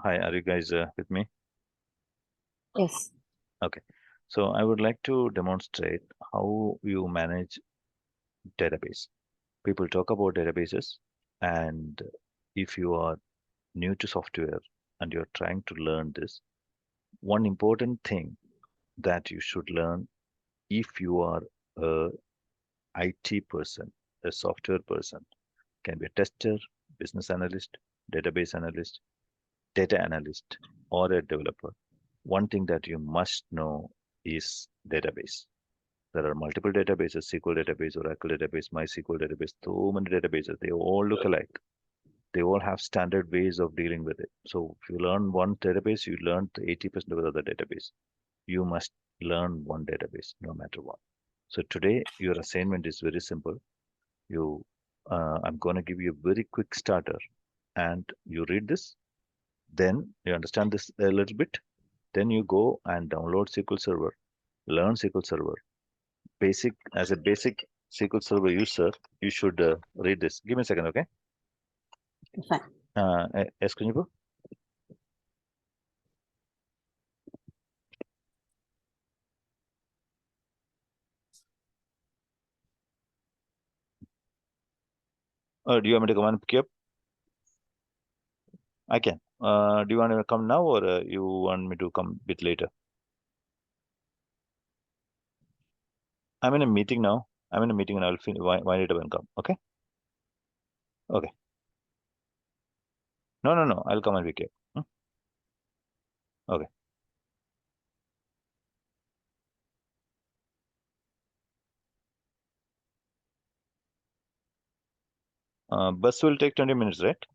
Hi, are you guys with me? Yes. Okay. So I would like to demonstrate how you manage database. People talk about databases, and if you are new to software and you're trying to learn this, one important thing that you should learn if you are a IT person, a software person, can be a tester, business analyst, database analyst, data analyst, or a developer. One thing that you must know is database. There are multiple databases, SQL database, Oracle database, MySQL database, so many databases. They all look alike. They all have standard ways of dealing with it. So if you learn one database, you learn 80% of the other database. You must learn one database no matter what. So today your assignment is very simple. You, I'm going to give you a very quick starter, and you read this. Then you understand this a little bit. Then you go and download SQL Server, learn SQL Server. Basic as a basic SQL Server user, you should read this. Give me a second, okay? Fine. Yes, Kunjibu? Do you want me to come and pick you up? I can. Do you want to come now, or you want me to come a bit later? I'm in a meeting now. I'm in a meeting and I'll wind it up and come. Okay? Okay. No, no, no. I'll come and pick you up. Okay. Bus will take 20 minutes, right?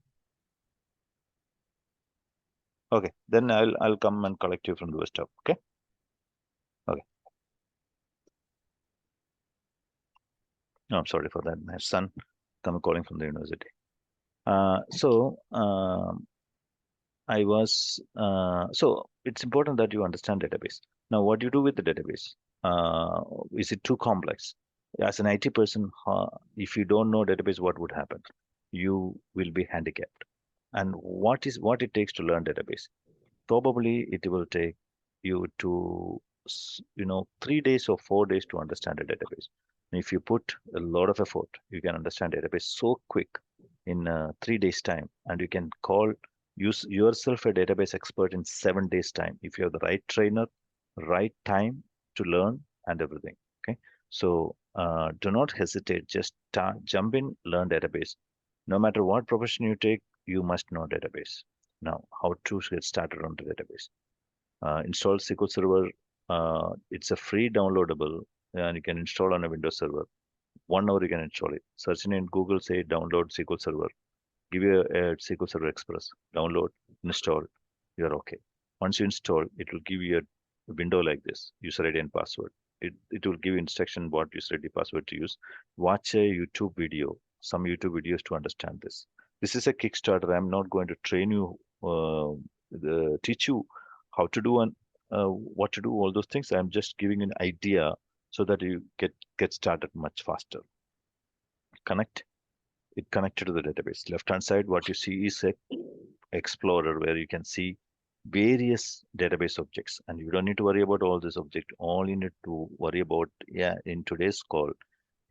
Okay. Then I'll come and collect you from the bus stop. Okay? Okay. No, I'm sorry for that. My son come calling from the university. So it's important that you understand database. Now, what do you do with the database? Is it too complex? As an IT person, if you don't know database, what would happen? You will be handicapped. And what it takes to learn database? Probably it will take you to, 3 days or 4 days to understand a database. If you put a lot of effort, you can understand database so quick in 3 days time, and you can use yourself a database expert in 7 days time if you have the right trainer, right time to learn and everything. Okay, so do not hesitate. Just jump in, learn database. No matter what profession you take, you must know database. Now, how to get started on the database? Install SQL Server. It's a free downloadable, and you can install on a Windows server. 1 hour you can install it. Searching in Google, say download SQL Server. Give you a SQL Server Express. Download, install. You're okay. Once you install, it will give you a window like this: user ID and password. It will give you instruction what user ID password to use. Watch a YouTube video, some YouTube videos to understand this. This is a Kickstarter. I'm not going to train you, teach you how to do and what to do, all those things. I'm just giving you an idea so that you get started much faster. Connect it connected to the database. Left hand side, what you see is a explorer where you can see various database objects, and you don't need to worry about all this object. All you need to worry about, yeah, in today's call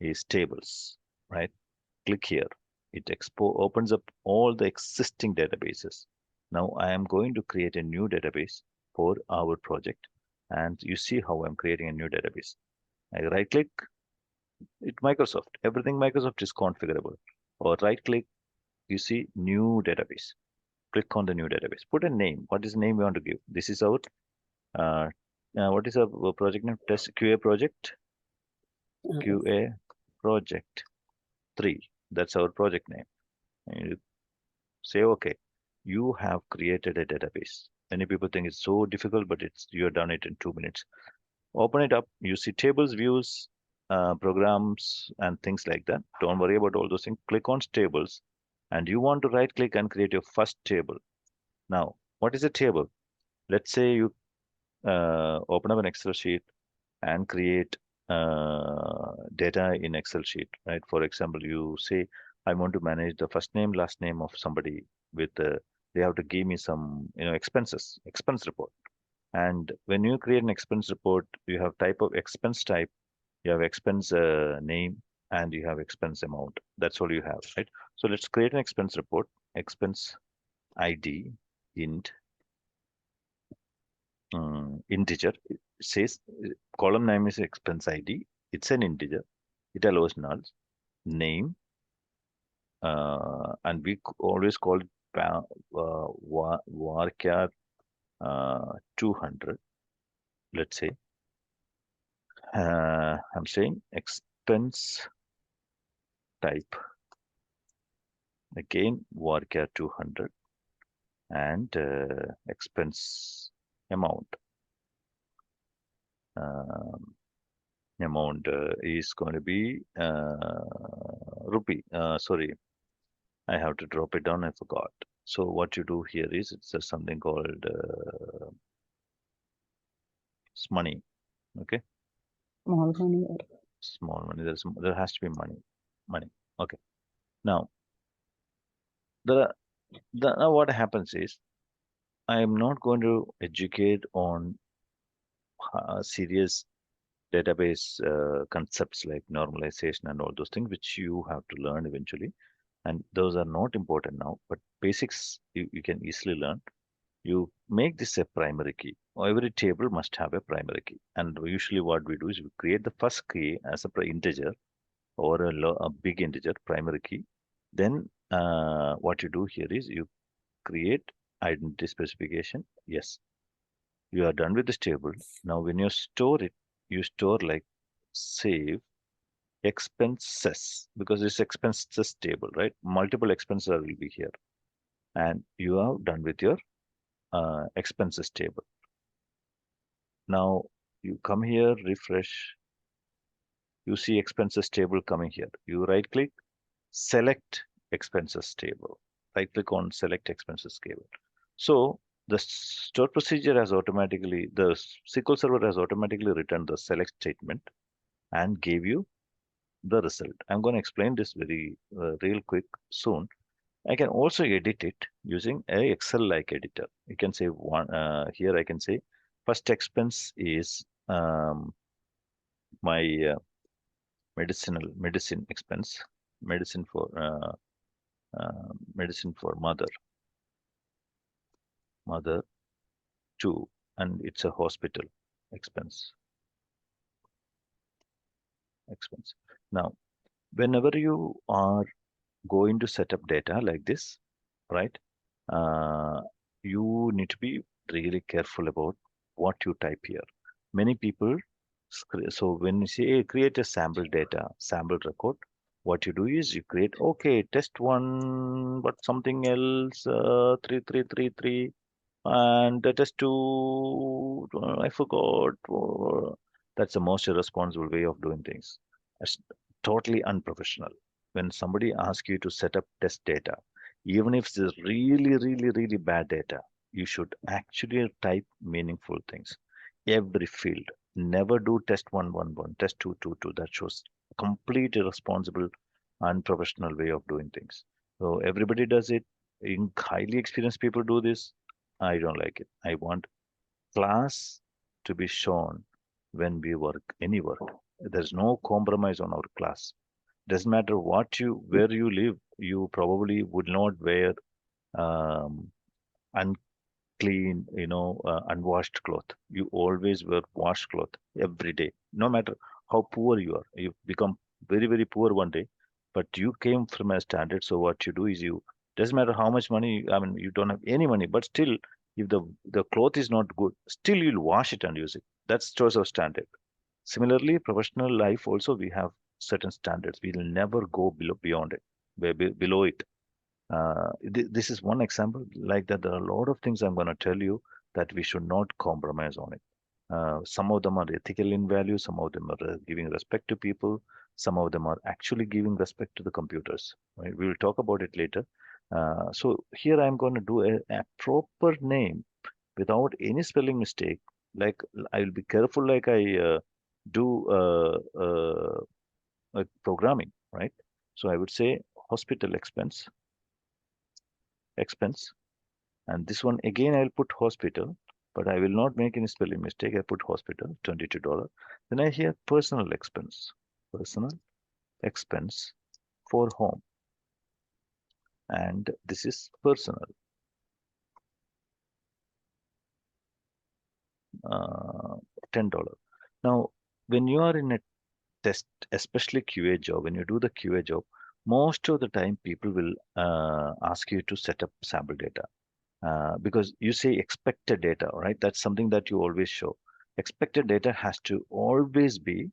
is tables, right? Click here. It opens up all the existing databases. Now I am going to create a new database for our project, and you see how I'm creating a new database. I right click it, Microsoft. Everything Microsoft is configurable. Or right click, you see new database. Click on the new database. Put a name. What is the name you want to give? This is our uh, what is our project name? Test QA project. QA project 3. That's our project name. And you say okay. You have created a database. Many people think it's so difficult, but it's you have done it in 2 minutes. Open it up. You see tables, views, programs, and things like that. Don't worry about all those things. Click on tables, and you want to right click and create your first table. Now, what is a table? Let's say you open up an Excel sheet and create data in Excel sheet, right? For example, you say, I want to manage the first name, last name of somebody with they have to give me some, expense report. And when you create an expense report, you have type of expense type, you have expense name, and you have expense amount. That's all you have, right? So let's create an expense report. Expense ID int integer. It says column name is expense ID. It's an integer. It allows nulls. Name, and we always call it varchar 200. Let's say I'm saying expense type again varchar 200 and expense amount. Um, Amount is going to be rupee. Sorry, I have to drop it down. I forgot. So what you do here is it's something called money. Okay, Small money or small money. There has to be money. Okay. Now the now what happens is I am not going to educate on serious database concepts like normalization and all those things, which you have to learn eventually. And those are not important now, but basics you can easily learn. You make this a primary key. Every table must have a primary key. And usually what we do is we create the first key as a integer or a big integer primary key. Then what you do here is you create identity specification. Yes, you are done with this table. Now when you store it, you store like save expenses because it's expenses table, right? Multiple expenses will be here. And you are done with your expenses table. Now you come here, refresh, you see expenses table coming here. You right click, select expenses table. Right click on select expenses table. So the store procedure has automatically, the SQL Server has automatically returned the select statement and gave you the result. I'm going to explain this very real quick soon. I can also edit it using a Excel-like editor. You can say one here. I can say first expense is my medicine expense, medicine for medicine for mother two, and it's a hospital expense expense. Now, whenever you are going to set up data like this, right? Uh, you need to be really careful about what you type here. Many people, so when you say "Hey, create a sample data, sample record, what you do is you create, okay, test one, but something else, 3333, and that is to, I forgot. That's the most irresponsible way of doing things. It's totally unprofessional. When somebody asks you to set up test data, even if it's really, really, really bad data, you should actually type meaningful things. Every field. Never do test 111, test 222. That shows complete irresponsible, unprofessional way of doing things. So everybody does it. Highly experienced people do this. I don't like it. I want class to be shown when we work any work. There's no compromise on our class. Doesn't matter where you live. You probably would not wear um, unclean, unwashed cloth. You always wear washed cloth every day, no matter how poor you are. You become very, very poor one day, but you came from a standard. So what you do is you doesn't matter how much money. I mean, you don't have any money, but still, if the cloth is not good, still you'll wash it and use it. That's choice of standard. Similarly, professional life also we have certain standards. We'll never go beyond it, below it. This is one example like that. There are a lot of things I'm going to tell you that we should not compromise on it. Some of them are ethical in value, some of them are giving respect to people, some of them are actually giving respect to the computers. Right? We will talk about it later. So here I'm going to do a proper name without any spelling mistake. Like I will be careful, like I do like programming, right? So I would say hospital expense And this one again, I'll put hospital, but I will not make any spelling mistake. I put hospital, $22. Then I hear personal expense for home, and this is personal, uh, $10. Now, when you are in a test, especially QA job, when you do the QA job, most of the time people will ask you to set up sample data because you say expected data, right? That's something that you always show. Expected data has to always be